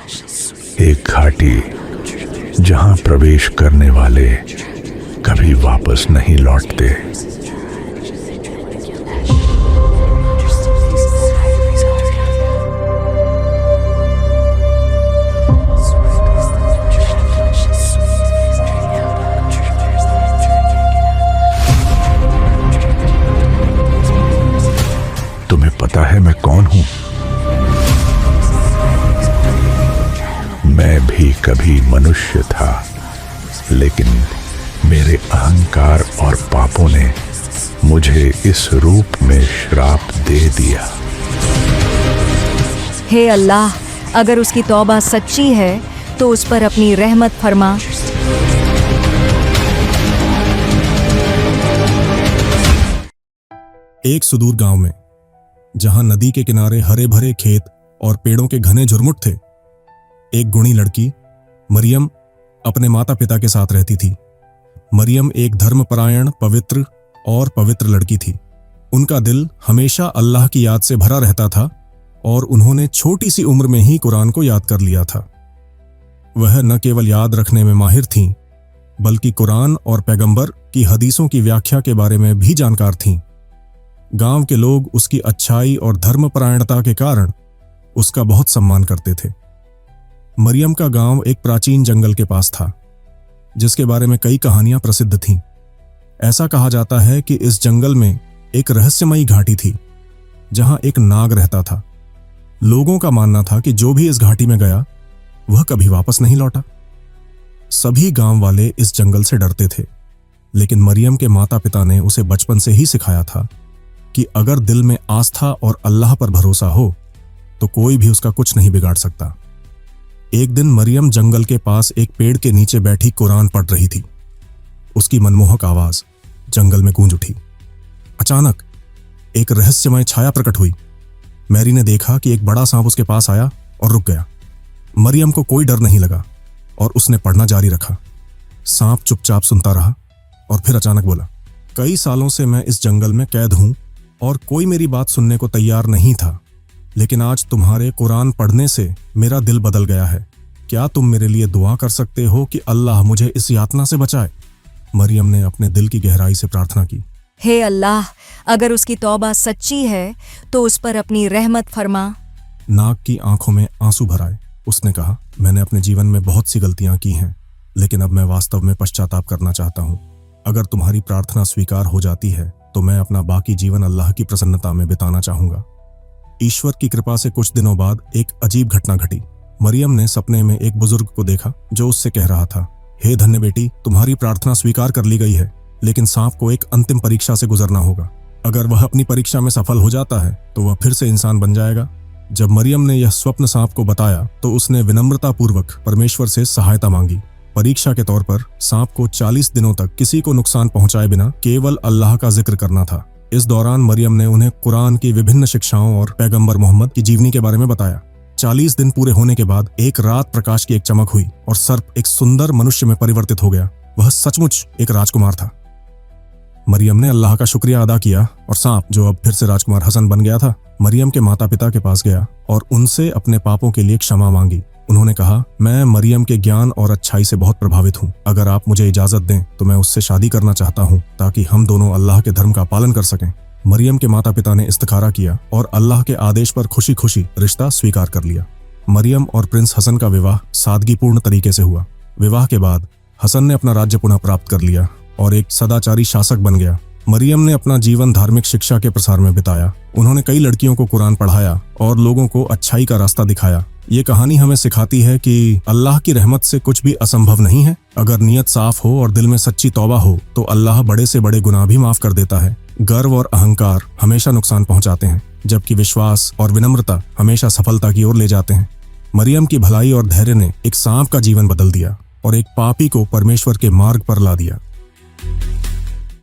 एक घाटी जहां प्रवेश करने वाले कभी वापस नहीं लौटते। तुम्हें पता है मैं कौन हूं? मैं भी कभी मनुष्य था, लेकिन मेरे अहंकार और पापों ने मुझे इस रूप में श्राप दे दिया। हे अल्लाह, अगर उसकी तौबा सच्ची है तो उस पर अपनी रहमत फरमा। एक सुदूर गांव में, जहां नदी के किनारे हरे भरे खेत और पेड़ों के घने झुरमुट थे, एक गुणी लड़की मरियम अपने माता पिता के साथ रहती थी। मरियम एक धर्मपरायण, पवित्र लड़की थी। उनका दिल हमेशा अल्लाह की याद से भरा रहता था और उन्होंने छोटी सी उम्र में ही कुरान को याद कर लिया था। वह न केवल याद रखने में माहिर थीं, बल्कि कुरान और पैगंबर की हदीसों की व्याख्या के बारे में भी जानकार थीं। गांव के लोग उसकी अच्छाई और धर्मपरायणता के कारण उसका बहुत सम्मान करते थे। मरियम का गांव एक प्राचीन जंगल के पास था, जिसके बारे में कई कहानियां प्रसिद्ध थीं। ऐसा कहा जाता है कि इस जंगल में एक रहस्यमयी घाटी थी, जहां एक नाग रहता था। लोगों का मानना था कि जो भी इस घाटी में गया वह कभी वापस नहीं लौटा। सभी गांव वाले इस जंगल से डरते थे, लेकिन मरियम के माता पिता ने उसे बचपन से ही सिखाया था कि अगर दिल में आस्था और अल्लाह पर भरोसा हो तो कोई भी उसका कुछ नहीं बिगाड़ सकता। एक दिन मरियम जंगल के पास एक पेड़ के नीचे बैठी कुरान पढ़ रही थी। उसकी मनमोहक आवाज जंगल में गूंज उठी। अचानक एक रहस्यमय छाया प्रकट हुई। मैरी ने देखा कि एक बड़ा सांप उसके पास आया और रुक गया। मरियम को कोई डर नहीं लगा और उसने पढ़ना जारी रखा। सांप चुपचाप सुनता रहा और फिर अचानक बोला, कई सालों से मैं इस जंगल में कैद हूं और कोई मेरी बात सुनने को तैयार नहीं था, लेकिन आज तुम्हारे कुरान पढ़ने से मेरा दिल बदल गया है। क्या तुम मेरे लिए दुआ कर सकते हो कि अल्लाह मुझे इस यातना से बचाए? मरियम ने अपने दिल की गहराई से प्रार्थना की। हे अल्लाह, अगर उसकी तौबा सच्ची है तो उस पर अपनी रहमत फरमा। नाग की आंखों में आंसू भर आए। उसने कहा, मैंने अपने जीवन में बहुत सी गलतियां की हैं, लेकिन अब मैं वास्तव में पश्चाताप करना चाहता हूं। अगर तुम्हारी प्रार्थना स्वीकार हो जाती है तो मैं अपना बाकी जीवन अल्लाह की प्रसन्नता में बिताना चाहूंगा। ईश्वर की कृपा से कुछ दिनों बाद एक अजीब घटना घटी। मरियम ने सपने में एक बुजुर्ग को देखा जो उससे कह रहा था, हे धन्य बेटी, तुम्हारी प्रार्थना स्वीकार कर ली गई है, लेकिन सांप को एक अंतिम परीक्षा से गुजरना होगा। अगर वह अपनी परीक्षा में सफल हो जाता है तो वह फिर से इंसान बन जाएगा। जब मरियम ने यह स्वप्न सांप को बताया तो उसने विनम्रतापूर्वक परमेश्वर से सहायता मांगी। परीक्षा के तौर पर सांप को 40 दिनों तक किसी को नुकसान पहुंचाए बिना केवल अल्लाह का जिक्र करना था। इस दौरान मरियम ने उन्हें कुरान की विभिन्न शिक्षाओं और पैगंबर मोहम्मद की जीवनी के बारे में बताया। 40 दिन पूरे होने के बाद एक रात प्रकाश की एक चमक हुई और सर्प एक सुंदर मनुष्य में परिवर्तित हो गया। वह सचमुच एक राजकुमार था। मरियम ने अल्लाह का शुक्रिया अदा किया और सांप, जो अब फिर से राजकुमार हसन बन गया था, मरियम के माता पिता के पास गया और उनसे अपने पापों के लिए क्षमा मांगी। उन्होंने कहा, मैं मरियम के ज्ञान और अच्छाई से बहुत प्रभावित हूँ। अगर आप मुझे इजाजत दें तो मैं उससे शादी करना चाहता हूँ, ताकि हम दोनों अल्लाह के धर्म का पालन कर सकें। मरियम के माता पिता ने इस्तिखारा किया और अल्लाह के आदेश पर खुशी खुशी रिश्ता स्वीकार कर लिया। मरियम और प्रिंस हसन का विवाह सादगीपूर्ण तरीके से हुआ। विवाह के बाद हसन ने अपना राज्य पुनः प्राप्त कर लिया और एक सदाचारी शासक बन गया। मरियम ने अपना जीवन धार्मिक शिक्षा के प्रसार में बिताया। उन्होंने कई लड़कियों को कुरान पढ़ाया और लोगों को अच्छाई का रास्ता दिखाया। ये कहानी हमें सिखाती है कि अल्लाह की रहमत से कुछ भी असंभव नहीं है। अगर नीयत साफ हो और दिल में सच्ची तौबा हो तो अल्लाह बड़े से बड़े गुनाह भी माफ कर देता है। गर्व और अहंकार हमेशा नुकसान पहुंचाते हैं, जबकि विश्वास और विनम्रता हमेशा सफलता की ओर ले जाते हैं। मरियम की भलाई और धैर्य ने एक सांप का जीवन बदल दिया और एक पापी को परमेश्वर के मार्ग पर ला दिया।